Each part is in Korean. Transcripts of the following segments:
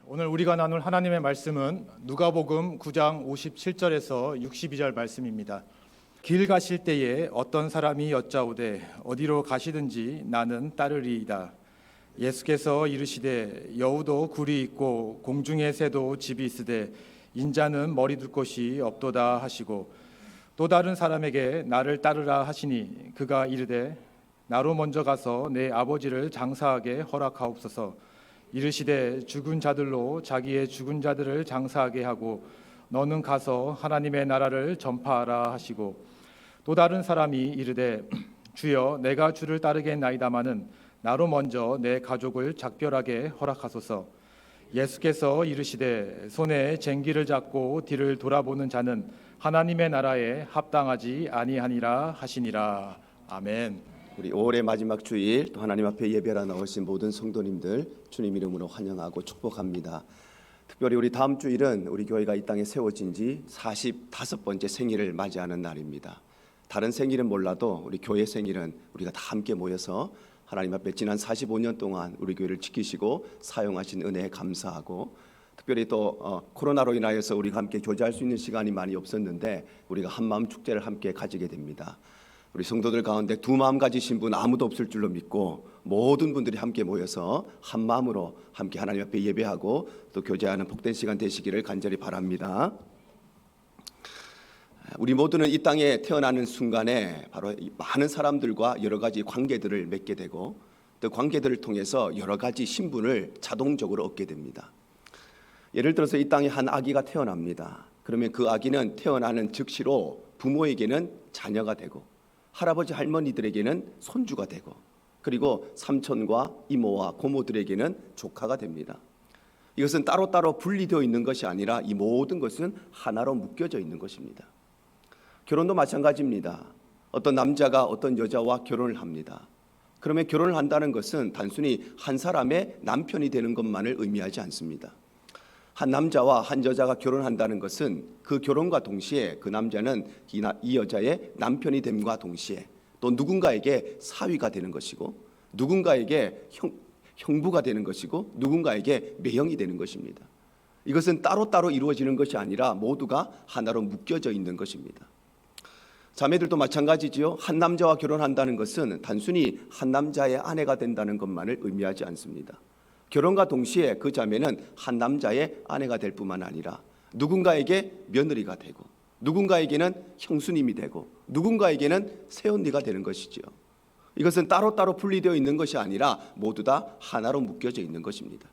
오늘 우리가 나눌 하나님의 말씀은 누가복음 9장 57절에서 62절 말씀입니다. 길 가실 때에 어떤 사람이 여짜오되 어디로 가시든지 나는 따르리이다. 예수께서 이르시되 여우도 굴이 있고 공중의 새도 집이 있으되 인자는 머리 둘 곳이 없도다 하시고, 또 다른 사람에게 나를 따르라 하시니 그가 이르되 나로 먼저 가서 내 아버지를 장사하게 허락하옵소서. 이르시되 죽은 자들로 자기의 죽은 자들을 장사하게 하고 너는 가서 하나님의 나라를 전파하라 하시고, 또 다른 사람이 이르되 주여 내가 주를 따르겠나이다마는 나로 먼저 내 가족을 작별하게 허락하소서. 예수께서 이르시되 손에 쟁기를 잡고 뒤를 돌아보는 자는 하나님의 나라에 합당하지 아니하니라 하시니라. 아멘. 우리 5월의 마지막 주일 또 하나님 앞에 예배하러 나오신 모든 성도님들 주님 이름으로 환영하고 축복합니다. 특별히 우리 다음 주일은 우리 교회가 이 땅에 세워진 지 45번째 생일을 맞이하는 날입니다. 다른 생일은 몰라도 우리 교회 생일은 우리가 다 함께 모여서 하나님 앞에 지난 45년 동안 우리 교회를 지키시고 사용하신 은혜에 감사하고, 특별히 또 코로나로 인하여서 우리가 함께 교제할 수 있는 시간이 많이 없었는데 우리가 한마음 축제를 함께 가지게 됩니다. 우리 성도들 가운데 두 마음 가지신 분 아무도 없을 줄로 믿고 모든 분들이 함께 모여서 한 마음으로 함께 하나님 앞에 예배하고 또 교제하는 복된 시간 되시기를 간절히 바랍니다. 우리 모두는 이 땅에 태어나는 순간에 바로 많은 사람들과 여러 가지 관계들을 맺게 되고 또 관계들을 통해서 여러 가지 신분을 자동적으로 얻게 됩니다. 예를 들어서 이 땅에 한 아기가 태어납니다. 그러면 그 아기는 태어나는 즉시로 부모에게는 자녀가 되고 할아버지 할머니들에게는 손주가 되고, 그리고 삼촌과 이모와 고모들에게는 조카가 됩니다. 이것은 따로따로 분리되어 있는 것이 아니라 이 모든 것은 하나로 묶여져 있는 것입니다. 결혼도 마찬가지입니다. 어떤 남자가 어떤 여자와 결혼을 합니다. 그러면 결혼을 한다는 것은 단순히 한 사람의 남편이 되는 것만을 의미하지 않습니다. 한 남자와 한 여자가 결혼한다는 것은 그 결혼과 동시에 그 남자는 이 여자의 남편이 됨과 동시에 또 누군가에게 사위가 되는 것이고, 누군가에게 형부가 되는 것이고, 누군가에게 매형이 되는 것입니다. 이것은 따로따로 이루어지는 것이 아니라 모두가 하나로 묶여져 있는 것입니다. 자매들도 마찬가지지요. 한 남자와 결혼한다는 것은 단순히 한 남자의 아내가 된다는 것만을 의미하지 않습니다. 결혼과 동시에 그 자매는 한 남자의 아내가 될 뿐만 아니라 누군가에게 며느리가 되고, 누군가에게는 형수님이 되고, 누군가에게는 새언니가 되는 것이지요. 이것은 따로따로 분리되어 있는 것이 아니라 모두 다 하나로 묶여져 있는 것입니다.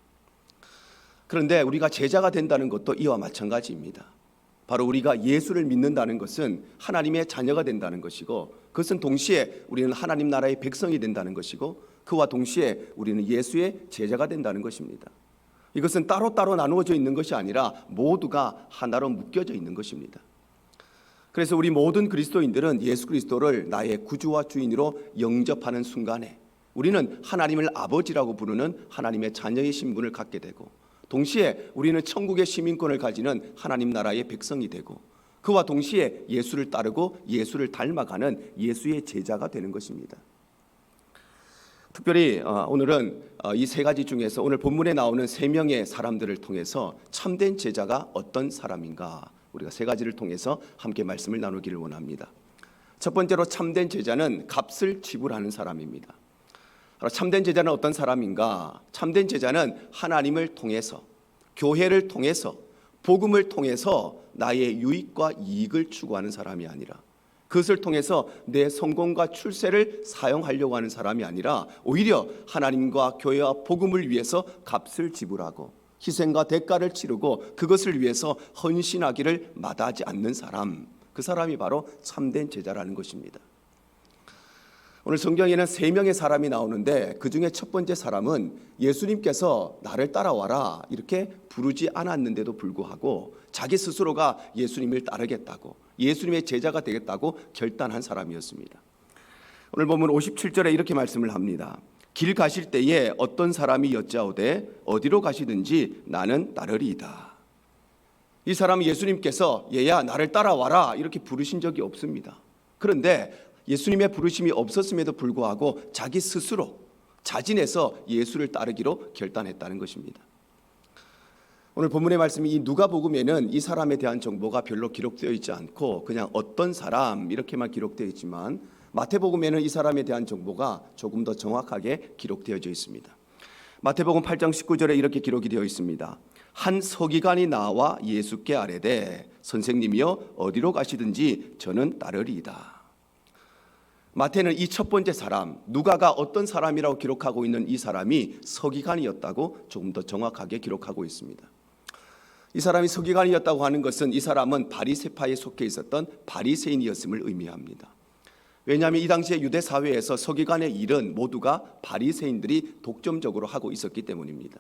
그런데 우리가 제자가 된다는 것도 이와 마찬가지입니다. 바로 우리가 예수를 믿는다는 것은 하나님의 자녀가 된다는 것이고, 그것은 동시에 우리는 하나님 나라의 백성이 된다는 것이고, 그와 동시에 우리는 예수의 제자가 된다는 것입니다. 이것은 따로따로 나누어져 있는 것이 아니라 모두가 하나로 묶여져 있는 것입니다. 그래서 우리 모든 그리스도인들은 예수 그리스도를 나의 구주와 주인으로 영접하는 순간에 우리는 하나님을 아버지라고 부르는 하나님의 자녀의 신분을 갖게 되고, 동시에 우리는 천국의 시민권을 가지는 하나님 나라의 백성이 되고, 그와 동시에 예수를 따르고 예수를 닮아가는 예수의 제자가 되는 것입니다. 특별히 오늘은 이 세 가지 중에서 오늘 본문에 나오는 세 명의 사람들을 통해서 참된 제자가 어떤 사람인가, 우리가 세 가지를 통해서 함께 말씀을 나누기를 원합니다. 첫 번째로 참된 제자는 값을 지불하는 사람입니다. 참된 제자는 어떤 사람인가? 참된 제자는 하나님을 통해서, 교회를 통해서, 복음을 통해서 나의 유익과 이익을 추구하는 사람이 아니라, 그것을 통해서 내 성공과 출세를 사용하려고 하는 사람이 아니라 오히려 하나님과 교회와 복음을 위해서 값을 지불하고 희생과 대가를 치르고 그것을 위해서 헌신하기를 마다하지 않는 사람, 그 사람이 바로 참된 제자라는 것입니다. 오늘 성경에는 세 명의 사람이 나오는데 그 중에 첫 번째 사람은 예수님께서 나를 따라와라 이렇게 부르지 않았는데도 불구하고 자기 스스로가 예수님을 따르겠다고, 예수님의 제자가 되겠다고 결단한 사람이었습니다. 오늘 보면 57절에 이렇게 말씀을 합니다. 길 가실 때에 어떤 사람이 여짜오되 어디로 가시든지 나는 따르리이다. 이 사람은 예수님께서 얘야 나를 따라와라 이렇게 부르신 적이 없습니다. 그런데 예수님의 부르심이 없었음에도 불구하고 자기 스스로 자진해서 예수를 따르기로 결단했다는 것입니다. 오늘 본문의 말씀이 이 누가복음에는 이 사람에 대한 정보가 별로 기록되어 있지 않고 그냥 어떤 사람 이렇게만 기록되어 있지만 마태복음에는 이 사람에 대한 정보가 조금 더 정확하게 기록되어져 있습니다. 마태복음 8장 19절에 이렇게 기록이 되어 있습니다. 한 서기관이 나와 예수께 아뢰되 선생님이여 어디로 가시든지 저는 따르리이다. 마태는 이 첫 번째 사람, 누가가 어떤 사람이라고 기록하고 있는 이 사람이 서기관이었다고 조금 더 정확하게 기록하고 있습니다. 이 사람이 서기관이었다고 하는 것은 이 사람은 바리새파에 속해 있었던 바리새인이었음을 의미합니다. 왜냐하면 이 당시에 유대 사회에서 서기관의 일은 모두가 바리새인들이 독점적으로 하고 있었기 때문입니다.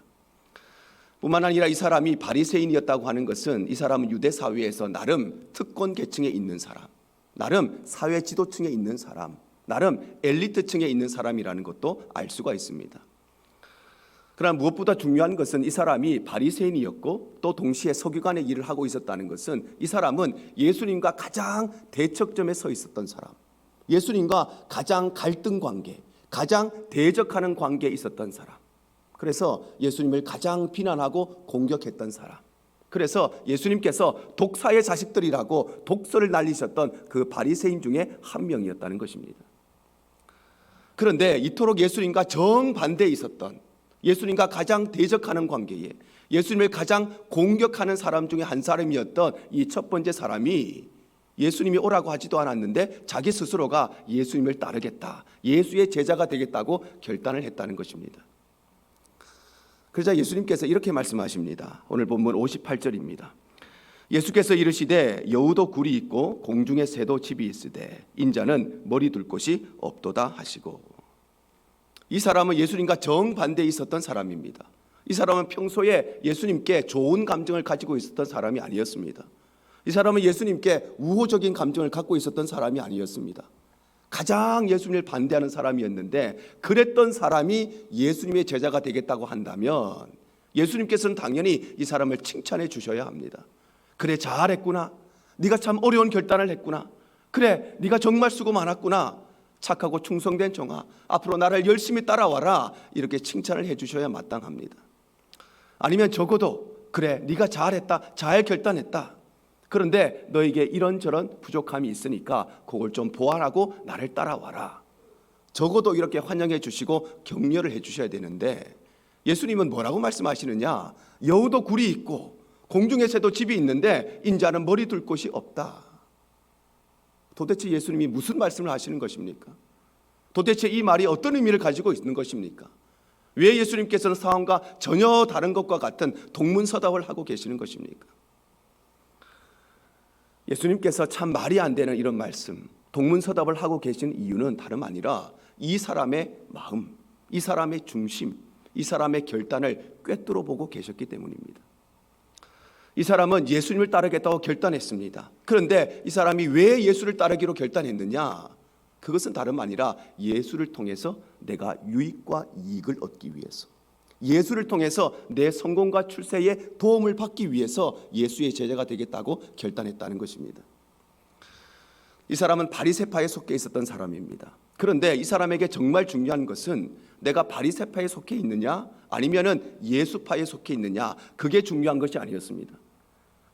뿐만 아니라 이 사람이 바리새인이었다고 하는 것은 이 사람은 유대 사회에서 나름 특권 계층에 있는 사람, 나름 사회 지도층에 있는 사람, 나름 엘리트층에 있는 사람이라는 것도 알 수가 있습니다. 그러나 무엇보다 중요한 것은 이 사람이 바리새인이었고 또 동시에 서기관의 일을 하고 있었다는 것은 이 사람은 예수님과 가장 대척점에 서 있었던 사람, 예수님과 가장 갈등 관계, 가장 대적하는 관계에 있었던 사람, 그래서 예수님을 가장 비난하고 공격했던 사람, 그래서 예수님께서 독사의 자식들이라고 독설을 날리셨던 그 바리새인 중에 한 명이었다는 것입니다. 그런데 이토록 예수님과 정반대에 있었던, 예수님과 가장 대적하는 관계에 예수님을 가장 공격하는 사람 중에 한 사람이었던 이 첫 번째 사람이 예수님이 오라고 하지도 않았는데 자기 스스로가 예수님을 따르겠다, 예수의 제자가 되겠다고 결단을 했다는 것입니다. 그러자 예수님께서 이렇게 말씀하십니다. 오늘 본문 58절입니다. 예수께서 이르시되 여우도 굴이 있고 공중에 새도 집이 있으되 인자는 머리 둘 곳이 없도다 하시고, 이 사람은 예수님과 정반대에 있었던 사람입니다. 이 사람은 평소에 예수님께 좋은 감정을 가지고 있었던 사람이 아니었습니다. 이 사람은 예수님께 우호적인 감정을 갖고 있었던 사람이 아니었습니다. 가장 예수님을 반대하는 사람이었는데, 그랬던 사람이 예수님의 제자가 되겠다고 한다면 예수님께서는 당연히 이 사람을 칭찬해 주셔야 합니다. 그래, 잘했구나. 네가 참 어려운 결단을 했구나. 그래, 네가 정말 수고 많았구나. 착하고 충성된 종아, 앞으로 나를 열심히 따라와라. 이렇게 칭찬을 해 주셔야 마땅합니다. 아니면 적어도 그래, 네가 잘했다, 잘 결단했다. 그런데 너에게 이런저런 부족함이 있으니까 그걸 좀 보완하고 나를 따라와라. 적어도 이렇게 환영해 주시고 격려를 해 주셔야 되는데, 예수님은 뭐라고 말씀하시느냐? 여우도 굴이 있고 공중에 새도 집이 있는데 인자는 머리 둘 곳이 없다. 도대체 예수님이 무슨 말씀을 하시는 것입니까? 도대체 이 말이 어떤 의미를 가지고 있는 것입니까? 왜 예수님께서는 상황과 전혀 다른 것과 같은 동문서답을 하고 계시는 것입니까? 예수님께서 참 말이 안 되는 이런 말씀, 동문서답을 하고 계신 이유는 다름 아니라 이 사람의 마음, 이 사람의 중심, 이 사람의 결단을 꿰뚫어 보고 계셨기 때문입니다. 이 사람은 예수님을 따르겠다고 결단했습니다. 그런데 이 사람이 왜 예수를 따르기로 결단했느냐? 그것은 다름 아니라 예수를 통해서 내가 유익과 이익을 얻기 위해서, 예수를 통해서 내 성공과 출세에 도움을 받기 위해서 예수의 제자가 되겠다고 결단했다는 것입니다. 이 사람은 바리새파에 속해 있었던 사람입니다. 그런데 이 사람에게 정말 중요한 것은 내가 바리새파에 속해 있느냐 아니면은 예수파에 속해 있느냐, 그게 중요한 것이 아니었습니다.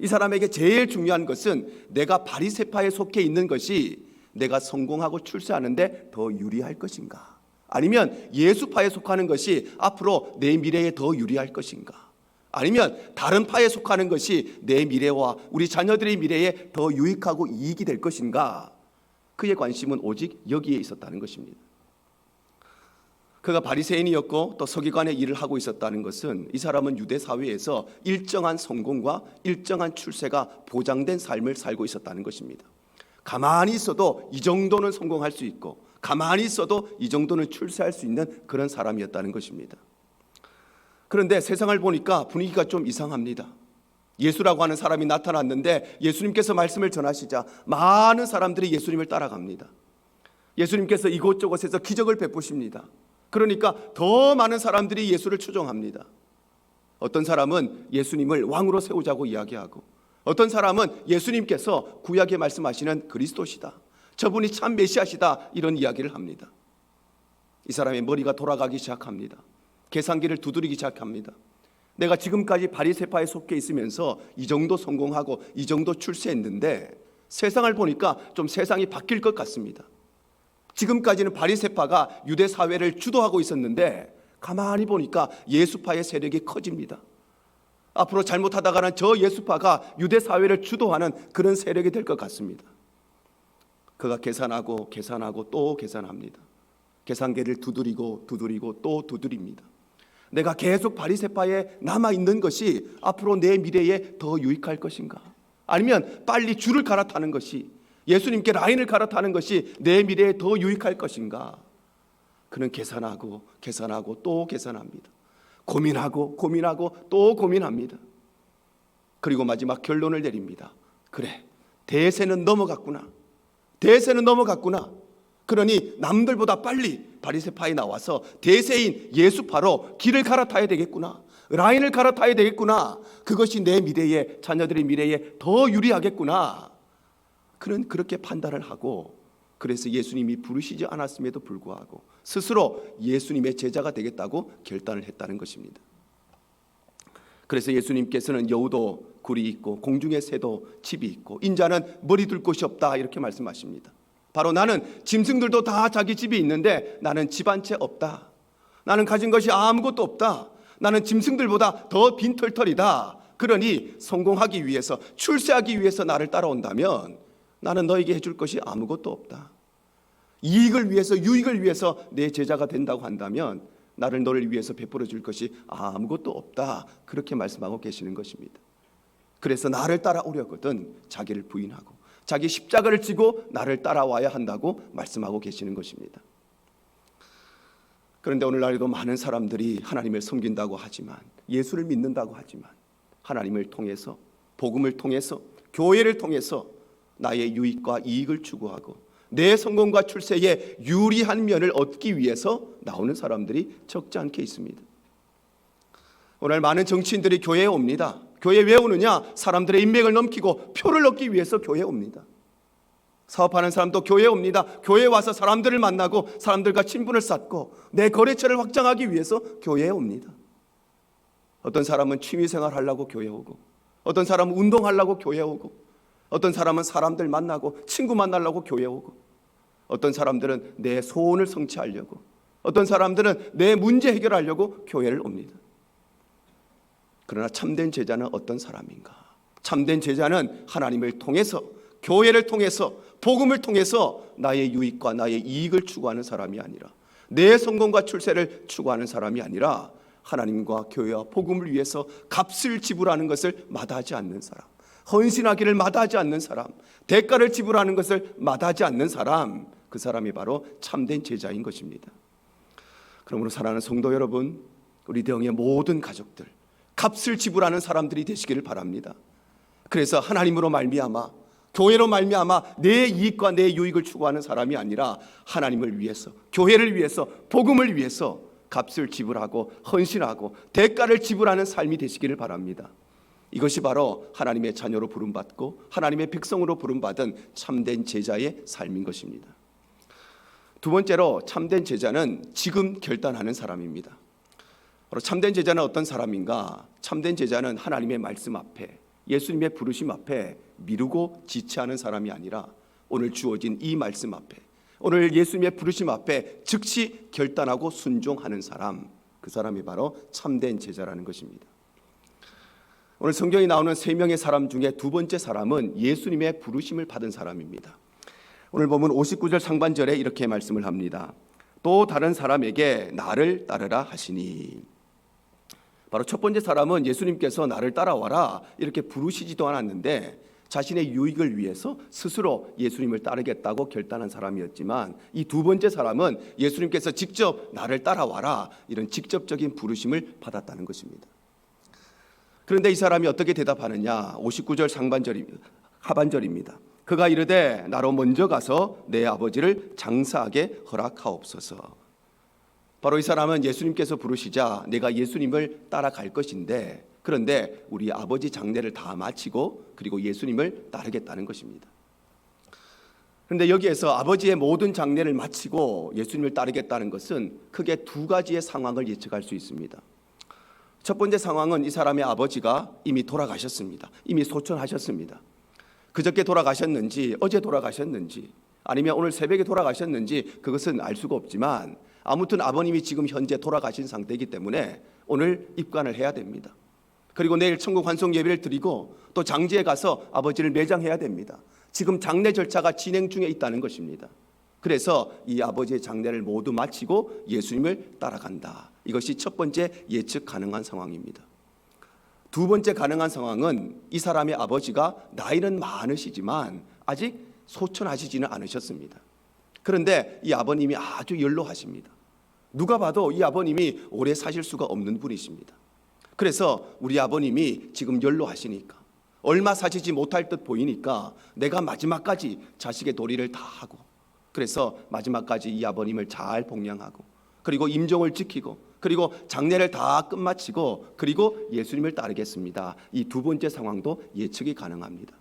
이 사람에게 제일 중요한 것은 내가 바리새파에 속해 있는 것이 내가 성공하고 출세하는데 더 유리할 것인가, 아니면 예수파에 속하는 것이 앞으로 내 미래에 더 유리할 것인가, 아니면 다른 파에 속하는 것이 내 미래와 우리 자녀들의 미래에 더 유익하고 이익이 될 것인가, 그의 관심은 오직 여기에 있었다는 것입니다. 그가 바리새인이었고 또 서기관의 일을 하고 있었다는 것은 이 사람은 유대 사회에서 일정한 성공과 일정한 출세가 보장된 삶을 살고 있었다는 것입니다. 가만히 있어도 이 정도는 성공할 수 있고 가만히 있어도 이 정도는 출세할 수 있는 그런 사람이었다는 것입니다. 그런데 세상을 보니까 분위기가 좀 이상합니다. 예수라고 하는 사람이 나타났는데 예수님께서 말씀을 전하시자 많은 사람들이 예수님을 따라갑니다. 예수님께서 이곳저곳에서 기적을 베푸십니다. 그러니까 더 많은 사람들이 예수를 추종합니다. 어떤 사람은 예수님을 왕으로 세우자고 이야기하고, 어떤 사람은 예수님께서 구약에 말씀하시는 그리스도시다, 저분이 참 메시아시다, 이런 이야기를 합니다. 이 사람의 머리가 돌아가기 시작합니다. 계산기를 두드리기 시작합니다. 내가 지금까지 바리새파에 속해 있으면서 이 정도 성공하고 이 정도 출세했는데 세상을 보니까 좀 세상이 바뀔 것 같습니다. 지금까지는 바리새파가 유대 사회를 주도하고 있었는데 가만히 보니까 예수파의 세력이 커집니다. 앞으로 잘못하다가는 저 예수파가 유대 사회를 주도하는 그런 세력이 될 것 같습니다. 그가 계산하고 또 계산합니다. 계산기를 두드리고 또 두드립니다. 내가 계속 바리새파에 남아있는 것이 앞으로 내 미래에 더 유익할 것인가? 아니면 빨리 줄을 갈아타는 것이, 예수님께 라인을 갈아타는 것이 내 미래에 더 유익할 것인가? 그는 계산하고 또 계산합니다. 고민하고 또 고민합니다. 그리고 마지막 결론을 내립니다. 그래, 대세는 넘어갔구나. 그러니 남들보다 빨리 바리새파에 나와서 대세인 예수파로 길을 갈아타야 되겠구나. 라인을 갈아타야 되겠구나. 그것이 내 미래에, 자녀들의 미래에 더 유리하겠구나. 그는 그렇게 판단을 하고, 그래서 예수님이 부르시지 않았음에도 불구하고 스스로 예수님의 제자가 되겠다고 결단을 했다는 것입니다. 그래서 예수님께서는 여우도 굴이 있고 공중의 새도 집이 있고 인자는 머리 둘 곳이 없다, 이렇게 말씀하십니다. 바로 나는 짐승들도 다 자기 집이 있는데 나는 집 한 채 없다. 나는 가진 것이 아무것도 없다. 나는 짐승들보다 더 빈털털이다. 그러니 성공하기 위해서, 출세하기 위해서 나를 따라온다면 나는 너에게 해줄 것이 아무것도 없다. 이익을 위해서, 유익을 위해서 내 제자가 된다고 한다면 나를 너를 위해서 베풀어 줄 것이 아무것도 없다. 그렇게 말씀하고 계시는 것입니다. 그래서 나를 따라오려거든 자기를 부인하고 자기 십자가를 지고 나를 따라와야 한다고 말씀하고 계시는 것입니다. 그런데 오늘날에도 많은 사람들이 하나님을 섬긴다고 하지만, 예수를 믿는다고 하지만 하나님을 통해서, 복음을 통해서, 교회를 통해서 나의 유익과 이익을 추구하고 내 성공과 출세에 유리한 면을 얻기 위해서 나오는 사람들이 적지 않게 있습니다. 오늘 많은 정치인들이 교회에 옵니다. 교회에 왜 오느냐? 사람들의 인맥을 넘기고 표를 얻기 위해서 교회에 옵니다. 사업하는 사람도 교회에 옵니다. 교회에 와서 사람들을 만나고 사람들과 친분을 쌓고 내 거래처를 확장하기 위해서 교회에 옵니다. 어떤 사람은 취미생활 하려고 교회에 오고, 어떤 사람은 운동하려고 교회에 오고, 어떤 사람은 사람들 만나고 친구 만나려고 교회에 오고, 어떤 사람들은 내 소원을 성취하려고, 어떤 사람들은 내 문제 해결하려고 교회를 옵니다. 그러나 참된 제자는 어떤 사람인가? 참된 제자는 하나님을 통해서, 교회를 통해서, 복음을 통해서 나의 유익과 나의 이익을 추구하는 사람이 아니라, 내 성공과 출세를 추구하는 사람이 아니라 하나님과 교회와 복음을 위해서 값을 지불하는 것을 마다하지 않는 사람, 헌신하기를 마다하지 않는 사람, 대가를 지불하는 것을 마다하지 않는 사람, 그 사람이 바로 참된 제자인 것입니다. 그러므로 사랑하는 성도 여러분, 우리 대형의 모든 가족들, 값을 지불하는 사람들이 되시기를 바랍니다. 그래서 하나님으로 말미암아, 교회로 말미암아 내 이익과 내 유익을 추구하는 사람이 아니라 하나님을 위해서, 교회를 위해서, 복음을 위해서 값을 지불하고 헌신하고 대가를 지불하는 삶이 되시기를 바랍니다. 이것이 바로 하나님의 자녀로 부름받고 하나님의 백성으로 부름받은 참된 제자의 삶인 것입니다. 두 번째로, 참된 제자는 지금 결단하는 사람입니다. 바로 참된 제자는 어떤 사람인가? 참된 제자는 하나님의 말씀 앞에, 예수님의 부르심 앞에 미루고 지체하는 사람이 아니라 오늘 주어진 이 말씀 앞에, 오늘 예수님의 부르심 앞에 즉시 결단하고 순종하는 사람, 그 사람이 바로 참된 제자라는 것입니다. 오늘 성경에 나오는 세 명의 사람 중에 두 번째 사람은 예수님의 부르심을 받은 사람입니다. 오늘 보면 59절 상반절에 이렇게 말씀을 합니다. 또 다른 사람에게 나를 따르라 하시니. 바로 첫 번째 사람은 예수님께서 나를 따라와라 이렇게 부르시지도 않았는데 자신의 유익을 위해서 스스로 예수님을 따르겠다고 결단한 사람이었지만, 이 두 번째 사람은 예수님께서 직접 나를 따라와라 이런 직접적인 부르심을 받았다는 것입니다. 그런데 이 사람이 어떻게 대답하느냐? 59절 하반절입니다. 그가 이르되 나로 먼저 가서 내 아버지를 장사하게 허락하옵소서. 바로 이 사람은 예수님께서 부르시자 내가 예수님을 따라갈 것인데, 그런데 우리 아버지 장례를 다 마치고 그리고 예수님을 따르겠다는 것입니다. 그런데 여기에서 아버지의 모든 장례를 마치고 예수님을 따르겠다는 것은 크게 두 가지의 상황을 예측할 수 있습니다. 첫 번째 상황은 이 사람의 아버지가 이미 돌아가셨습니다. 이미 소천하셨습니다. 그저께 돌아가셨는지 어제 돌아가셨는지 아니면 오늘 새벽에 돌아가셨는지 그것은 알 수가 없지만 아무튼 아버님이 지금 현재 돌아가신 상태이기 때문에 오늘 입관을 해야 됩니다. 그리고 내일 천국 환송 예배를 드리고 또 장지에 가서 아버지를 매장해야 됩니다. 지금 장례 절차가 진행 중에 있다는 것입니다. 그래서 이 아버지의 장례를 모두 마치고 예수님을 따라간다. 이것이 첫 번째 예측 가능한 상황입니다. 두 번째 가능한 상황은 이 사람의 아버지가 나이는 많으시지만 아직 소천하시지는 않으셨습니다. 그런데 이 아버님이 아주 연로하십니다. 누가 봐도 이 아버님이 오래 사실 수가 없는 분이십니다. 그래서 우리 아버님이 지금 연로하시니까 얼마 사시지 못할 듯 보이니까 내가 마지막까지 자식의 도리를 다 하고 그래서 마지막까지 이 아버님을 잘 봉양하고 그리고 임종을 지키고 그리고 장례를 다 끝마치고 그리고 예수님을 따르겠습니다. 이 두 번째 상황도 예측이 가능합니다.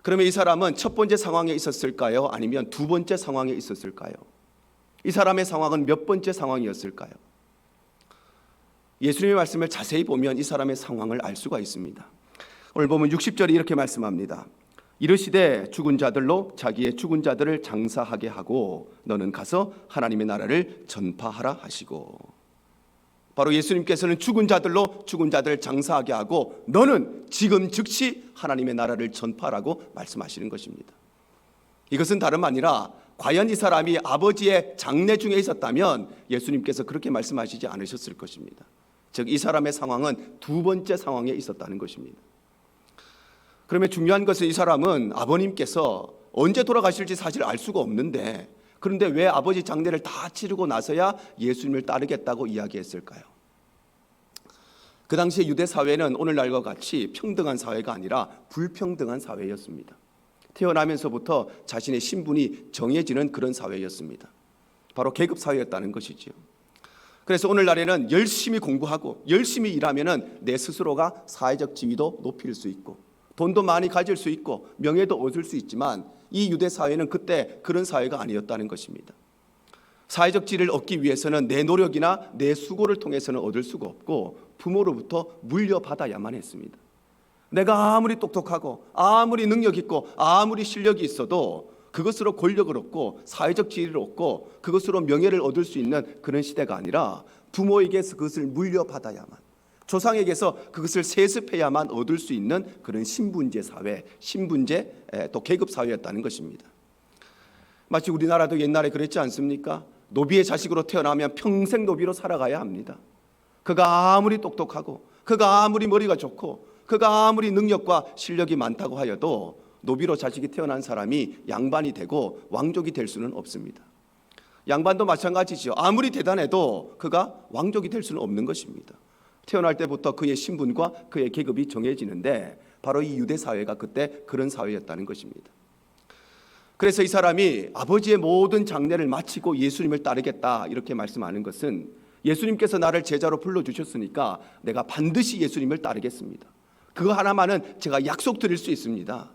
그러면 이 사람은 첫 번째 상황에 있었을까요? 아니면 두 번째 상황에 있었을까요? 이 사람의 상황은 몇 번째 상황이었을까요? 예수님의 말씀을 자세히 보면 이 사람의 상황을 알 수가 있습니다. 오늘 보면 60절이 이렇게 말씀합니다. 이르시되 죽은 자들로 자기의 죽은 자들을 장사하게 하고 너는 가서 하나님의 나라를 전파하라 하시고, 바로 예수님께서는 죽은 자들로 죽은 자들을 장사하게 하고 너는 지금 즉시 하나님의 나라를 전파하라고 말씀하시는 것입니다. 이것은 다름 아니라 과연 이 사람이 아버지의 장례 중에 있었다면 예수님께서 그렇게 말씀하시지 않으셨을 것입니다. 즉 이 사람의 상황은 두 번째 상황에 있었다는 것입니다. 그러면 중요한 것은 이 사람은 아버님께서 언제 돌아가실지 사실 알 수가 없는데 그런데 왜 아버지 장례를 다 치르고 나서야 예수님을 따르겠다고 이야기했을까요? 그 당시에 유대 사회는 오늘날과 같이 평등한 사회가 아니라 불평등한 사회였습니다. 태어나면서부터 자신의 신분이 정해지는 그런 사회였습니다. 바로 계급 사회였다는 것이지요. 그래서 오늘날에는 열심히 공부하고 열심히 일하면은 내 스스로가 사회적 지위도 높일 수 있고 돈도 많이 가질 수 있고 명예도 얻을 수 있지만 이 유대 사회는 그때 그런 사회가 아니었다는 것입니다. 사회적 지위를 얻기 위해서는 내 노력이나 내 수고를 통해서는 얻을 수가 없고 부모로부터 물려받아야만 했습니다. 내가 아무리 똑똑하고 아무리 능력 있고 아무리 실력이 있어도 그것으로 권력을 얻고 사회적 지위를 얻고 그것으로 명예를 얻을 수 있는 그런 시대가 아니라 부모에게서 그것을 물려받아야만, 조상에게서 그것을 세습해야만 얻을 수 있는 그런 신분제 사회, 신분제 또 계급 사회였다는 것입니다. 마치 우리나라도 옛날에 그랬지 않습니까? 노비의 자식으로 태어나면 평생 노비로 살아가야 합니다. 그가 아무리 똑똑하고 그가 아무리 머리가 좋고 그가 아무리 능력과 실력이 많다고 하여도 노비로 자식이 태어난 사람이 양반이 되고 왕족이 될 수는 없습니다. 양반도 마찬가지죠. 아무리 대단해도 그가 왕족이 될 수는 없는 것입니다. 태어날 때부터 그의 신분과 그의 계급이 정해지는데 바로 이 유대 사회가 그때 그런 사회였다는 것입니다. 그래서 이 사람이 아버지의 모든 장례를 마치고 예수님을 따르겠다 이렇게 말씀하는 것은 예수님께서 나를 제자로 불러주셨으니까 내가 반드시 예수님을 따르겠습니다. 그거 하나만은 제가 약속드릴 수 있습니다.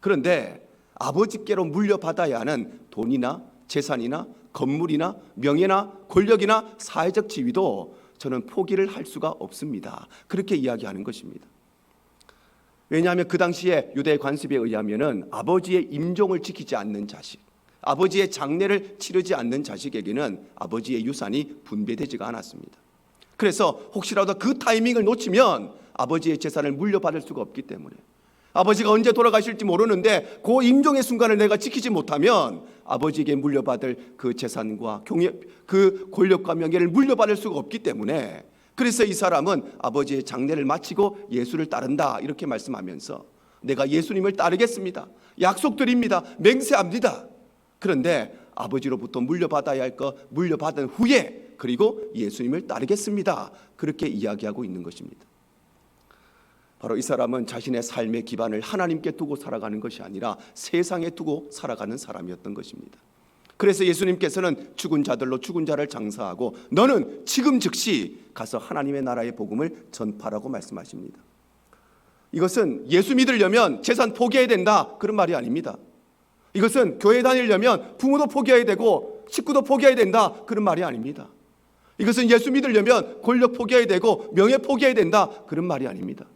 그런데 아버지께로 물려받아야 하는 돈이나 재산이나 건물이나 명예나 권력이나 사회적 지위도 저는 포기를 할 수가 없습니다. 그렇게 이야기하는 것입니다. 왜냐하면 그 당시에 유대 관습에 의하면은 아버지의 임종을 지키지 않는 자식, 아버지의 장례를 치르지 않는 자식에게는 아버지의 유산이 분배되지가 않았습니다. 그래서 혹시라도 그 타이밍을 놓치면 아버지의 재산을 물려받을 수가 없기 때문에 아버지가 언제 돌아가실지 모르는데 그 임종의 순간을 내가 지키지 못하면 아버지에게 물려받을 그 재산과 그 권력과 명예를 물려받을 수가 없기 때문에 그래서 이 사람은 아버지의 장례를 마치고 예수를 따른다 이렇게 말씀하면서 내가 예수님을 따르겠습니다. 약속드립니다. 맹세합니다. 그런데 아버지로부터 물려받아야 할 것 물려받은 후에 그리고 예수님을 따르겠습니다. 그렇게 이야기하고 있는 것입니다. 바로 이 사람은 자신의 삶의 기반을 하나님께 두고 살아가는 것이 아니라 세상에 두고 살아가는 사람이었던 것입니다. 그래서 예수님께서는 죽은 자들로 죽은 자를 장사하고 너는 지금 즉시 가서 하나님의 나라의 복음을 전파라고 말씀하십니다. 이것은 예수 믿으려면 재산 포기해야 된다 그런 말이 아닙니다. 이것은 교회 다니려면 부모도 포기해야 되고 식구도 포기해야 된다 그런 말이 아닙니다. 이것은 예수 믿으려면 권력 포기해야 되고 명예 포기해야 된다, 그런 말이 아닙니다.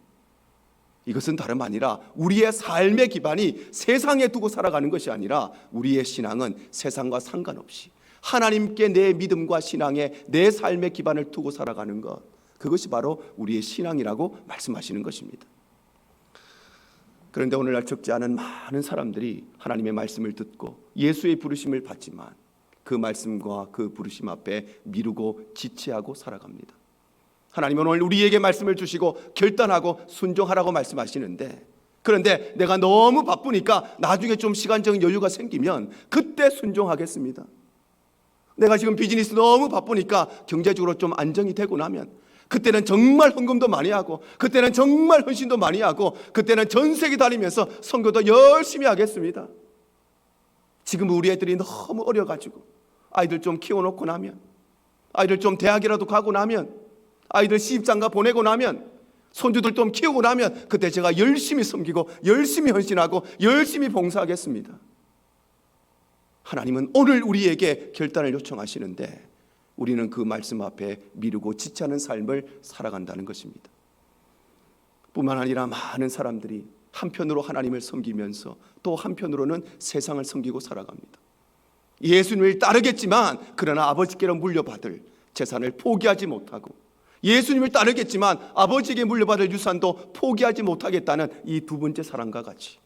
이것은 다름 아니라 우리의 삶의 기반이 세상에 두고 살아가는 것이 아니라 우리의 신앙은 세상과 상관없이 하나님께 내 믿음과 신앙에 내 삶의 기반을 두고 살아가는 것, 그것이 바로 우리의 신앙이라고 말씀하시는 것입니다. 그런데 오늘날 적지 않은 많은 사람들이 하나님의 말씀을 듣고 예수의 부르심을 받지만 그 말씀과 그 부르심 앞에 미루고 지체하고 살아갑니다. 하나님은 오늘 우리에게 말씀을 주시고 결단하고 순종하라고 말씀하시는데, 그런데 내가 너무 바쁘니까 나중에 좀 시간적인 여유가 생기면 그때 순종하겠습니다. 내가 지금 비즈니스 너무 바쁘니까 경제적으로 좀 안정이 되고 나면 그때는 정말 헌금도 많이 하고, 그때는 정말 헌신도 많이 하고, 그때는 전 세계 다니면서 선교도 열심히 하겠습니다. 지금 우리 애들이 너무 어려가지고 아이들 좀 키워놓고 나면, 아이들 좀 대학이라도 가고 나면, 아이들 시집장가 보내고 나면, 손주들 좀 키우고 나면 그때 제가 열심히 섬기고 열심히 헌신하고 열심히 봉사하겠습니다. 하나님은 오늘 우리에게 결단을 요청하시는데 우리는 그 말씀 앞에 미루고 지체하는 삶을 살아간다는 것입니다. 뿐만 아니라 많은 사람들이 한편으로 하나님을 섬기면서 또 한편으로는 세상을 섬기고 살아갑니다. 예수님을 따르겠지만 그러나 아버지께로 물려받을 재산을 포기하지 못하고, 예수님을 따르겠지만 아버지에게 물려받을 유산도 포기하지 못하겠다는 이 두 번째 사람과 같이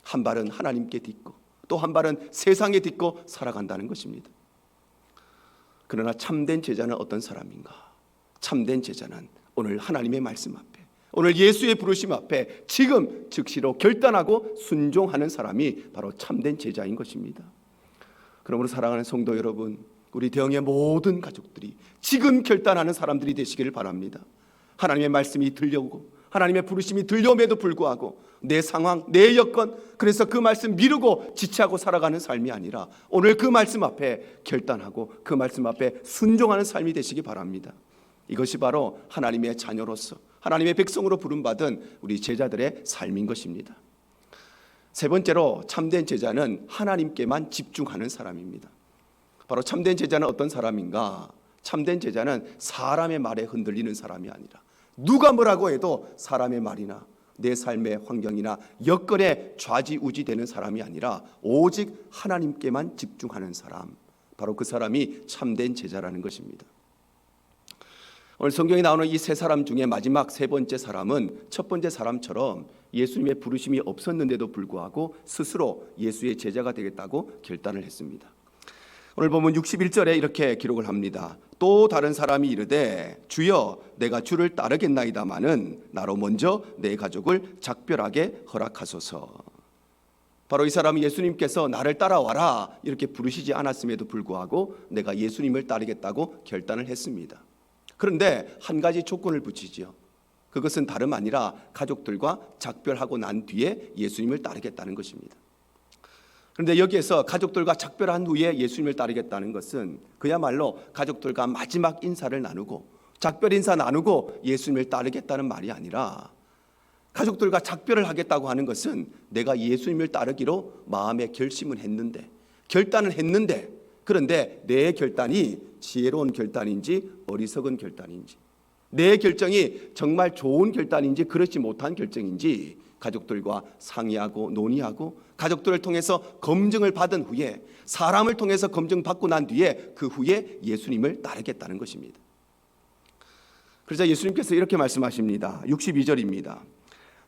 한 발은 하나님께 딛고 또 한 발은 세상에 딛고 살아간다는 것입니다. 그러나 참된 제자는 어떤 사람인가? 참된 제자는 오늘 하나님의 말씀 앞에, 오늘 예수의 부르심 앞에 지금 즉시로 결단하고 순종하는 사람이 바로 참된 제자인 것입니다. 그러므로 사랑하는 성도 여러분, 우리 대형의 모든 가족들이 지금 결단하는 사람들이 되시기를 바랍니다. 하나님의 말씀이 들려오고 하나님의 부르심이 들려옴에도 불구하고 내 상황, 내 여건, 그래서 그 말씀 미루고 지체하고 살아가는 삶이 아니라 오늘 그 말씀 앞에 결단하고 그 말씀 앞에 순종하는 삶이 되시기 바랍니다. 이것이 바로 하나님의 자녀로서 하나님의 백성으로 부름받은 우리 제자들의 삶인 것입니다. 세 번째로 참된 제자는 하나님께만 집중하는 사람입니다. 바로 참된 제자는 어떤 사람인가? 참된 제자는 사람의 말에 흔들리는 사람이 아니라 누가 뭐라고 해도 사람의 말이나 내 삶의 환경이나 여건에 좌지우지되는 사람이 아니라 오직 하나님께만 집중하는 사람, 바로 그 사람이 참된 제자라는 것입니다. 오늘 성경에 나오는 이 세 사람 중에 마지막 세 번째 사람은 첫 번째 사람처럼 예수님의 부르심이 없었는데도 불구하고 스스로 예수의 제자가 되겠다고 결단을 했습니다. 오늘 보면 61절에 이렇게 기록을 합니다. 또 다른 사람이 이르되 주여 내가 주를 따르겠나이다마는 나로 먼저 내 가족을 작별하게 허락하소서. 바로 이 사람은 예수님께서 나를 따라와라 이렇게 부르시지 않았음에도 불구하고 내가 예수님을 따르겠다고 결단을 했습니다. 그런데 한 가지 조건을 붙이지요. 그것은 다름 아니라 가족들과 작별하고 난 뒤에 예수님을 따르겠다는 것입니다. 그런데 여기에서 가족들과 작별한 후에 예수님을 따르겠다는 것은 그야말로 가족들과 마지막 인사를 나누고 작별 인사 나누고 예수님을 따르겠다는 말이 아니라, 가족들과 작별을 하겠다고 하는 것은 내가 예수님을 따르기로 마음에 결심을 했는데, 결단을 했는데, 그런데 내 결단이 지혜로운 결단인지 어리석은 결단인지, 내 결정이 정말 좋은 결단인지 그렇지 못한 결정인지 가족들과 상의하고 논의하고 가족들을 통해서 검증을 받은 후에, 사람을 통해서 검증받고 난 뒤에 그 후에 예수님을 따르겠다는 것입니다. 그래서 예수님께서 이렇게 말씀하십니다. 62절입니다.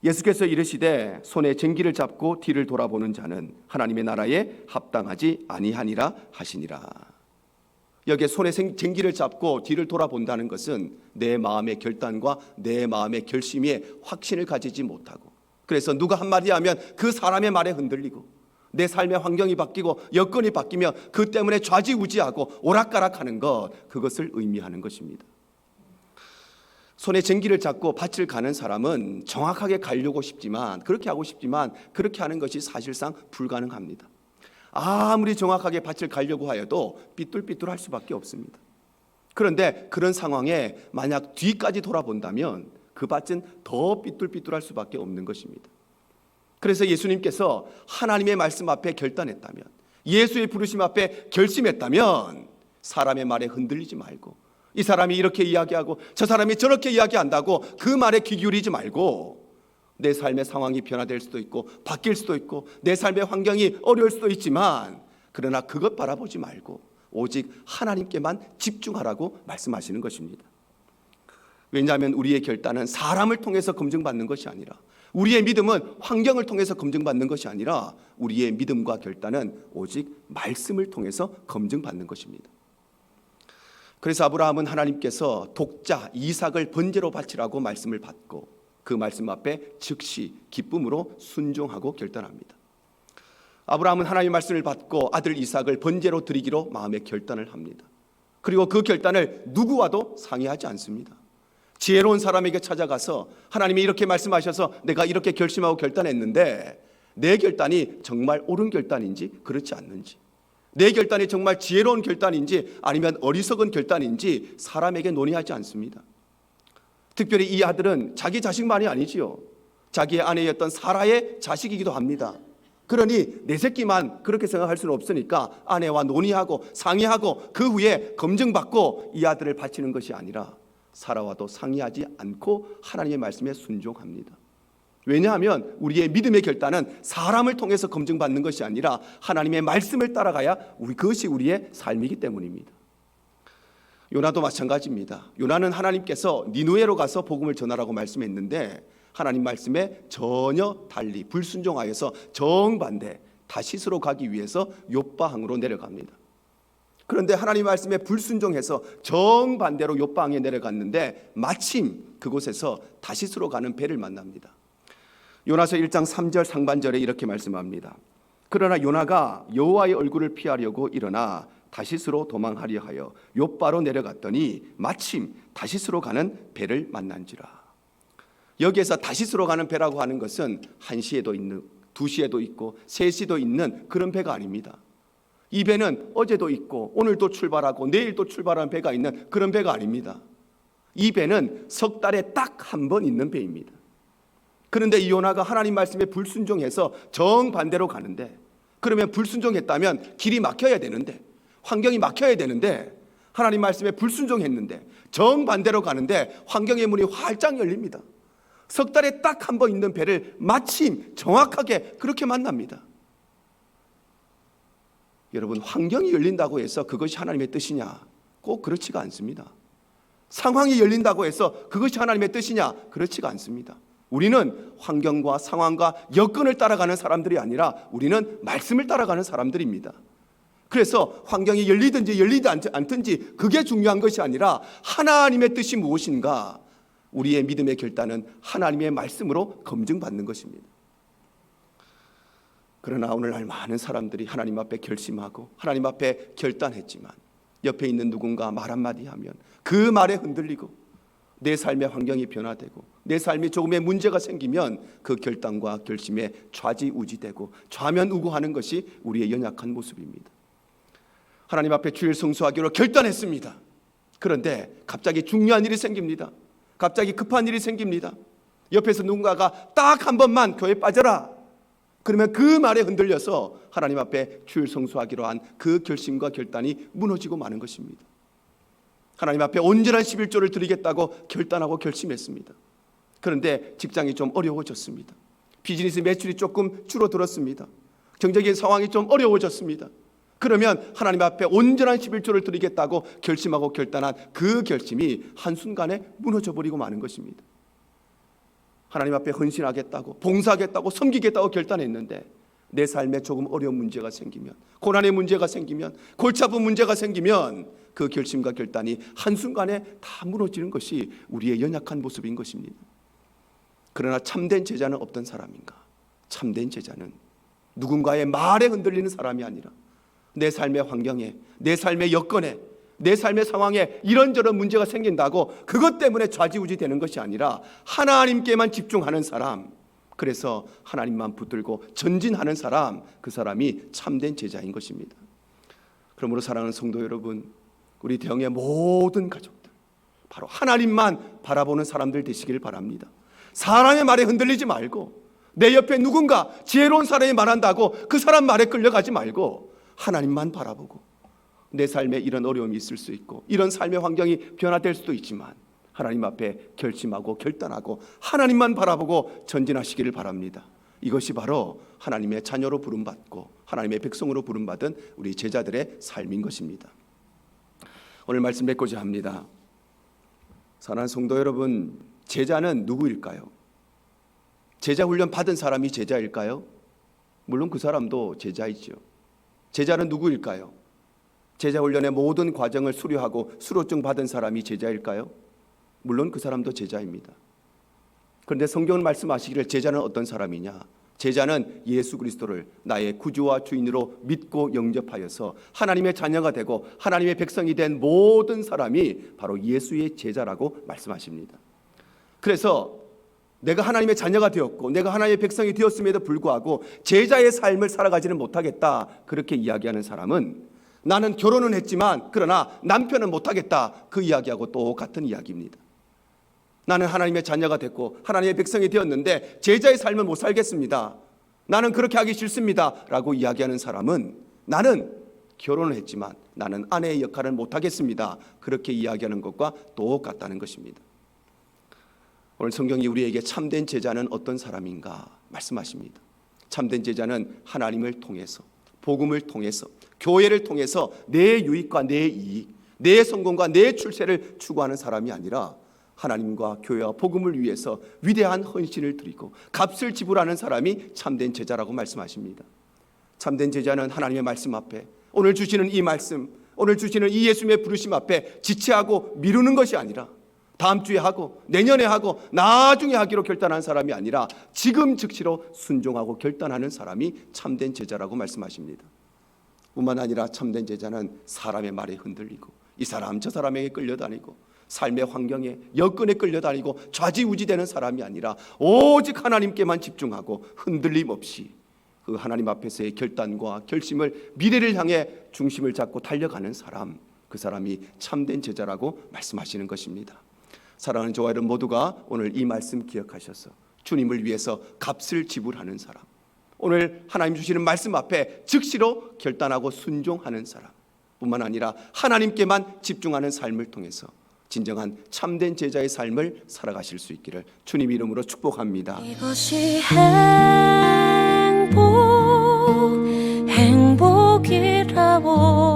예수께서 이르시되 손에 쟁기를 잡고 뒤를 돌아보는 자는 하나님의 나라에 합당하지 아니하니라 하시니라. 여기에 손에 쟁기를 잡고 뒤를 돌아본다는 것은 내 마음의 결단과 내 마음의 결심에 확신을 가지지 못하고, 그래서 누가 한마디 하면 그 사람의 말에 흔들리고 내 삶의 환경이 바뀌고 여건이 바뀌며 그 때문에 좌지우지하고 오락가락하는 것, 그것을 의미하는 것입니다. 손에 쟁기를 잡고 밭을 가는 사람은 정확하게 가려고 싶지만, 그렇게 하고 싶지만 그렇게 하는 것이 사실상 불가능합니다. 아무리 정확하게 밭을 가려고 하여도 삐뚤삐뚤할 수밖에 없습니다. 그런데 그런 상황에 만약 뒤까지 돌아본다면 그 밭은 더 삐뚤삐뚤할 수밖에 없는 것입니다. 그래서 예수님께서 하나님의 말씀 앞에 결단했다면, 예수의 부르심 앞에 결심했다면 사람의 말에 흔들리지 말고 이 사람이 이렇게 이야기하고 저 사람이 저렇게 이야기한다고 그 말에 귀 기울이지 말고 내 삶의 상황이 변화될 수도 있고 바뀔 수도 있고 내 삶의 환경이 어려울 수도 있지만 그러나 그것 바라보지 말고 오직 하나님께만 집중하라고 말씀하시는 것입니다. 왜냐하면 우리의 결단은 사람을 통해서 검증받는 것이 아니라, 우리의 믿음은 환경을 통해서 검증받는 것이 아니라 우리의 믿음과 결단은 오직 말씀을 통해서 검증받는 것입니다. 그래서 아브라함은 하나님께서 독자 이삭을 번제로 바치라고 말씀을 받고 그 말씀 앞에 즉시 기쁨으로 순종하고 결단합니다. 아브라함은 하나님의 말씀을 받고 아들 이삭을 번제로 드리기로 마음의 결단을 합니다. 그리고 그 결단을 누구와도 상의하지 않습니다. 지혜로운 사람에게 찾아가서 하나님이 이렇게 말씀하셔서 내가 이렇게 결심하고 결단했는데 내 결단이 정말 옳은 결단인지 그렇지 않는지, 내 결단이 정말 지혜로운 결단인지 아니면 어리석은 결단인지 사람에게 논의하지 않습니다. 특별히 이 아들은 자기 자식만이 아니지요. 자기의 아내였던 사라의 자식이기도 합니다. 그러니 내 새끼만 그렇게 생각할 수는 없으니까 아내와 논의하고 상의하고 그 후에 검증받고 이 아들을 바치는 것이 아니라 사라와도 상의하지 않고 하나님의 말씀에 순종합니다. 왜냐하면 우리의 믿음의 결단은 사람을 통해서 검증받는 것이 아니라 하나님의 말씀을 따라가야 그것이 우리의 삶이기 때문입니다. 요나도 마찬가지입니다. 요나는 하나님께서 니느웨로 가서 복음을 전하라고 말씀했는데 하나님 말씀에 전혀 달리 불순종하여서 정반대 다시스로 가기 위해서 욥바항으로 내려갑니다. 그런데 하나님 말씀에 불순종해서 정반대로 욥바항에 내려갔는데 마침 그곳에서 다시스로 가는 배를 만납니다. 요나서 1장 3절 상반절에 이렇게 말씀합니다. 그러나 요나가 여호와의 얼굴을 피하려고 일어나 다시스로 도망하려 하여 욥바로 내려갔더니 마침 다시스로 가는 배를 만난지라. 여기에서 다시스로 가는 배라고 하는 것은 1시에도 있는, 2시에도 있고 3시도 있는 그런 배가 아닙니다. 이 배는 어제도 있고 오늘도 출발하고 내일도 출발하는 배가 있는 그런 배가 아닙니다. 이 배는 석 달에 딱 한 번 있는 배입니다. 그런데 이 요나가 하나님 말씀에 불순종해서 정반대로 가는데, 그러면 불순종했다면 길이 막혀야 되는데, 환경이 막혀야 되는데 하나님 말씀에 불순종했는데 정반대로 가는데 환경의 문이 활짝 열립니다. 석 달에 딱 한 번 있는 배를 마침 정확하게 그렇게 만납니다. 여러분, 환경이 열린다고 해서 그것이 하나님의 뜻이냐? 꼭 그렇지가 않습니다. 상황이 열린다고 해서 그것이 하나님의 뜻이냐? 그렇지가 않습니다. 우리는 환경과 상황과 여건을 따라가는 사람들이 아니라 우리는 말씀을 따라가는 사람들입니다. 그래서 환경이 열리든지 열리지 않든지 그게 중요한 것이 아니라 하나님의 뜻이 무엇인가, 우리의 믿음의 결단은 하나님의 말씀으로 검증받는 것입니다. 그러나 오늘날 많은 사람들이 하나님 앞에 결심하고 하나님 앞에 결단했지만 옆에 있는 누군가 말 한마디 하면 그 말에 흔들리고 내 삶의 환경이 변화되고 내 삶이 조금의 문제가 생기면 그 결단과 결심에 좌지우지되고 좌면우고하는 것이 우리의 연약한 모습입니다. 하나님 앞에 주일 성수하기로 결단했습니다. 그런데 갑자기 중요한 일이 생깁니다. 갑자기 급한 일이 생깁니다. 옆에서 누군가가 딱 한 번만 교회 빠져라. 그러면 그 말에 흔들려서 하나님 앞에 주일 성수하기로 한 그 결심과 결단이 무너지고 마는 것입니다. 하나님 앞에 온전한 11조를 드리겠다고 결단하고 결심했습니다. 그런데 직장이 좀 어려워졌습니다. 비즈니스 매출이 조금 줄어들었습니다. 경제적인 상황이 좀 어려워졌습니다. 그러면 하나님 앞에 온전한 11조를 드리겠다고 결심하고 결단한 그 결심이 한순간에 무너져버리고 마는 것입니다. 하나님 앞에 헌신하겠다고, 봉사하겠다고, 섬기겠다고 결단했는데 내 삶에 조금 어려운 문제가 생기면, 고난의 문제가 생기면, 골치 아픈 문제가 생기면 그 결심과 결단이 한순간에 다 무너지는 것이 우리의 연약한 모습인 것입니다. 그러나 참된 제자는 어떤 사람인가? 참된 제자는 누군가의 말에 흔들리는 사람이 아니라 내 삶의 환경에, 내 삶의 여건에, 내 삶의 상황에 이런저런 문제가 생긴다고 그것 때문에 좌지우지 되는 것이 아니라 하나님께만 집중하는 사람, 그래서 하나님만 붙들고 전진하는 사람, 그 사람이 참된 제자인 것입니다. 그러므로 사랑하는 성도 여러분, 우리 대형의 모든 가족들 바로 하나님만 바라보는 사람들 되시길 바랍니다. 사람의 말에 흔들리지 말고, 내 옆에 누군가 지혜로운 사람이 말한다고 그 사람 말에 끌려가지 말고 하나님만 바라보고 내 삶에 이런 어려움이 있을 수 있고 이런 삶의 환경이 변화될 수도 있지만 하나님 앞에 결심하고 결단하고 하나님만 바라보고 전진하시기를 바랍니다. 이것이 바로 하나님의 자녀로 부름받고 하나님의 백성으로 부름받은 우리 제자들의 삶인 것입니다. 오늘 말씀 맺고자 합니다. 사랑하는 성도 여러분, 제자는 누구일까요? 제자 훈련 받은 사람이 제자일까요? 물론 그 사람도 제자이죠. 제자는 누구일까요? 제자 훈련의 모든 과정을 수료하고 수료증 받은 사람이 제자일까요? 물론 그 사람도 제자입니다. 그런데 성경은 말씀하시기를 제자는 어떤 사람이냐? 제자는 예수 그리스도를 나의 구주와 주인으로 믿고 영접하여서 하나님의 자녀가 되고 하나님의 백성이 된 모든 사람이 바로 예수의 제자라고 말씀하십니다. 그래서 내가 하나님의 자녀가 되었고 내가 하나님의 백성이 되었음에도 불구하고 제자의 삶을 살아가지는 못하겠다, 그렇게 이야기하는 사람은 나는 결혼은 했지만 그러나 남편은 못하겠다, 그 이야기하고 똑같은 이야기입니다. 나는 하나님의 자녀가 됐고 하나님의 백성이 되었는데 제자의 삶을 못 살겠습니다, 나는 그렇게 하기 싫습니다 라고 이야기하는 사람은 나는 결혼을 했지만 나는 아내의 역할을 못하겠습니다, 그렇게 이야기하는 것과 똑같다는 것입니다. 오늘 성경이 우리에게 참된 제자는 어떤 사람인가 말씀하십니다. 참된 제자는 하나님을 통해서, 복음을 통해서, 교회를 통해서 내 유익과 내 이익, 내 성공과 내 출세를 추구하는 사람이 아니라 하나님과 교회와 복음을 위해서 위대한 헌신을 드리고 값을 지불하는 사람이 참된 제자라고 말씀하십니다. 참된 제자는 하나님의 말씀 앞에, 오늘 주시는 이 말씀, 오늘 주시는 이 예수님의 부르심 앞에 지체하고 미루는 것이 아니라 다음 주에 하고 내년에 하고 나중에 하기로 결단한 사람이 아니라 지금 즉시로 순종하고 결단하는 사람이 참된 제자라고 말씀하십니다. 뿐만 아니라 참된 제자는 사람의 말에 흔들리고 이 사람 저 사람에게 끌려다니고 삶의 환경에 여건에 끌려다니고 좌지우지되는 사람이 아니라 오직 하나님께만 집중하고 흔들림 없이 그 하나님 앞에서의 결단과 결심을, 미래를 향해 중심을 잡고 달려가는 사람, 그 사람이 참된 제자라고 말씀하시는 것입니다. 사랑하는 저와 여러분 모두가 오늘 이 말씀 기억하셔서 주님을 위해서 값을 지불하는 사람, 오늘 하나님 주시는 말씀 앞에 즉시로 결단하고 순종하는 사람 뿐만 아니라 하나님께만 집중하는 삶을 통해서 진정한 참된 제자의 삶을 살아가실 수 있기를 주님 이름으로 축복합니다. 이것이 행복이라고